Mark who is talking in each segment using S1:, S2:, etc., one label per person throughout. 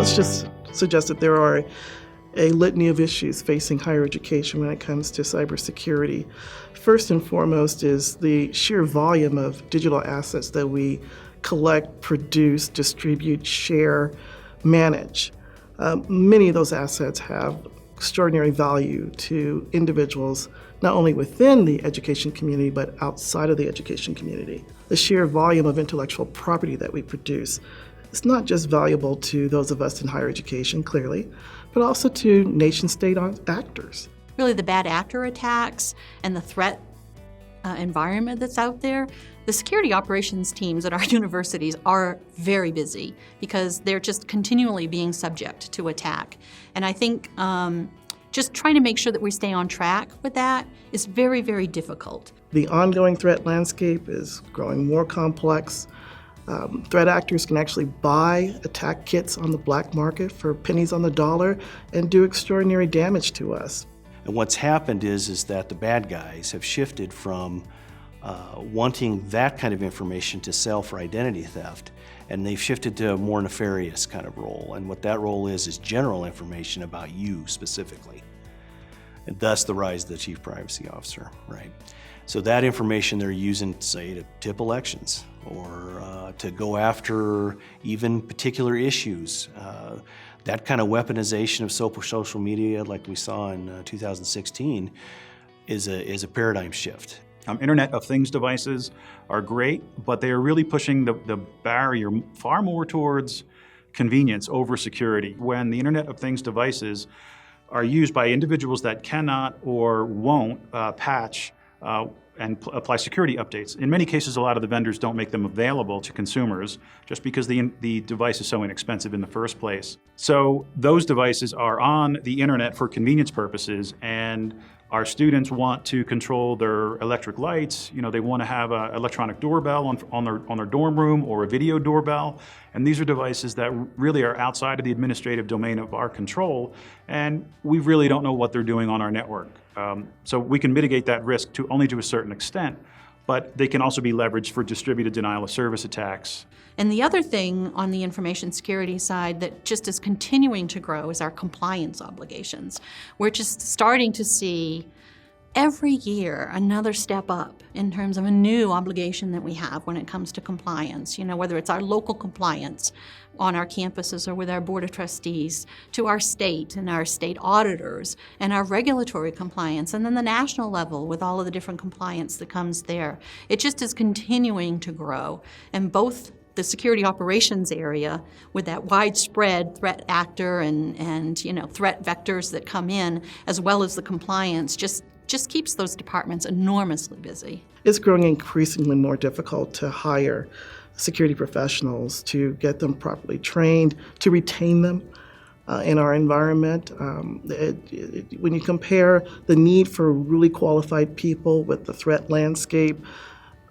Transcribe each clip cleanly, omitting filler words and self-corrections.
S1: let's just suggest that there are a litany of issues facing higher education when it comes to cybersecurity. First and foremost is the sheer volume of digital assets that we collect, produce, distribute, share, manage. Many of those assets have extraordinary value to individuals, not only within the education community, but outside of the education community. The sheer volume of intellectual property that we produce is not just valuable to those of us in higher education, clearly, but also to nation-state actors.
S2: Really, the bad actor attacks and the threat environment that's out there, the security operations teams at our universities are very busy because they're just continually being subject to attack. And I think just trying to make sure that we stay on track with that is very, very difficult.
S1: The ongoing threat landscape is growing more complex. Threat actors can actually buy attack kits on the black market for pennies on the dollar and do extraordinary damage to us.
S3: And what's happened is that the bad guys have shifted from wanting that kind of information to sell for identity theft, and they've shifted to a more nefarious kind of role. And what that role is general information about you specifically. And thus the rise of the chief privacy officer, right? So that information they're using, say, to tip elections or to go after even particular issues. That kind of weaponization of social media like we saw in 2016 is a paradigm shift.
S4: Internet of Things devices are great, but they are really pushing the barrier far more towards convenience over security. When the Internet of Things devices are used by individuals that cannot or won't patch and apply security updates. In many cases, a lot of the vendors don't make them available to consumers just because the device is so inexpensive in the first place. So those devices are on the internet for convenience purposes, and our students want to control their electric lights. You know, they want to have an electronic doorbell on their dorm room or a video doorbell. And these are devices that really are outside of the administrative domain of our control, and we really don't know what they're doing on our network. So we can mitigate that risk only to a certain extent, but they can also be leveraged for distributed denial of service attacks.
S2: And the other thing on the information security side that just is continuing to grow is our compliance obligations. We're just starting to see every year another step up in terms of a new obligation that we have when it comes to compliance. You know, whether it's our local compliance on our campuses or with our board of trustees, to our state and our state auditors and our regulatory compliance, and then the national level with all of the different compliance that comes there. It just is continuing to grow, and both the security operations area with that widespread threat actor and you know, threat vectors that come in, as well as the compliance, just keeps those departments enormously busy.
S1: It's growing increasingly more difficult to hire security professionals, to get them properly trained, to retain them in our environment. When you compare the need for really qualified people with the threat landscape,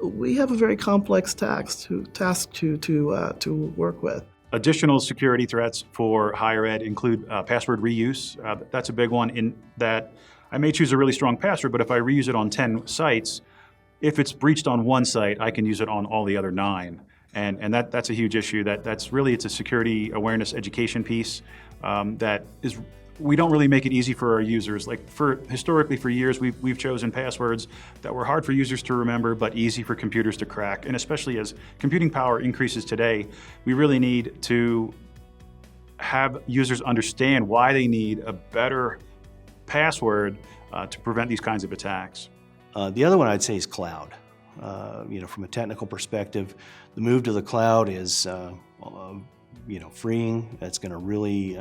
S1: we have a very complex task to work with.
S4: Additional security threats for higher ed include password reuse. That's a big one in that I may choose a really strong password, but if I reuse it on 10 sites, if it's breached on one site, I can use it on all the other 9. And that's a huge issue. It's a security awareness education piece that is, we don't really make it easy for our users. Like historically for years, we've chosen passwords that were hard for users to remember, but easy for computers to crack. And especially as computing power increases today, we really need to have users understand why they need a better password to prevent these kinds of attacks.
S3: The other one I'd say is cloud. From a technical perspective, the move to the cloud is freeing. It's going to really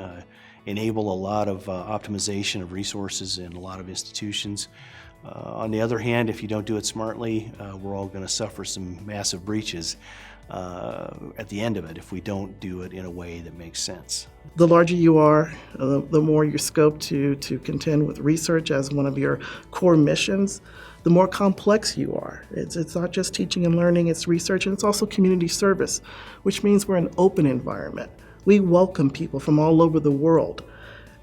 S3: enable a lot of optimization of resources in a lot of institutions. On the other hand, if you don't do it smartly, we're all going to suffer some massive breaches at the end of it if we don't do it in a way that makes sense.
S1: The larger you are, the more your scope to contend with research as one of your core missions, the more complex you are. It's not just teaching and learning, it's research, and it's also community service, which means we're an open environment. We welcome people from all over the world,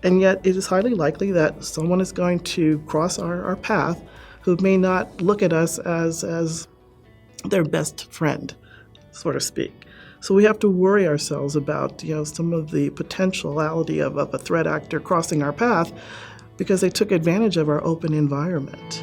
S1: and yet it is highly likely that someone is going to cross our path who may not look at us as their best friend. so to speak. So we have to worry ourselves about, some of the potentiality of a threat actor crossing our path because they took advantage of our open environment.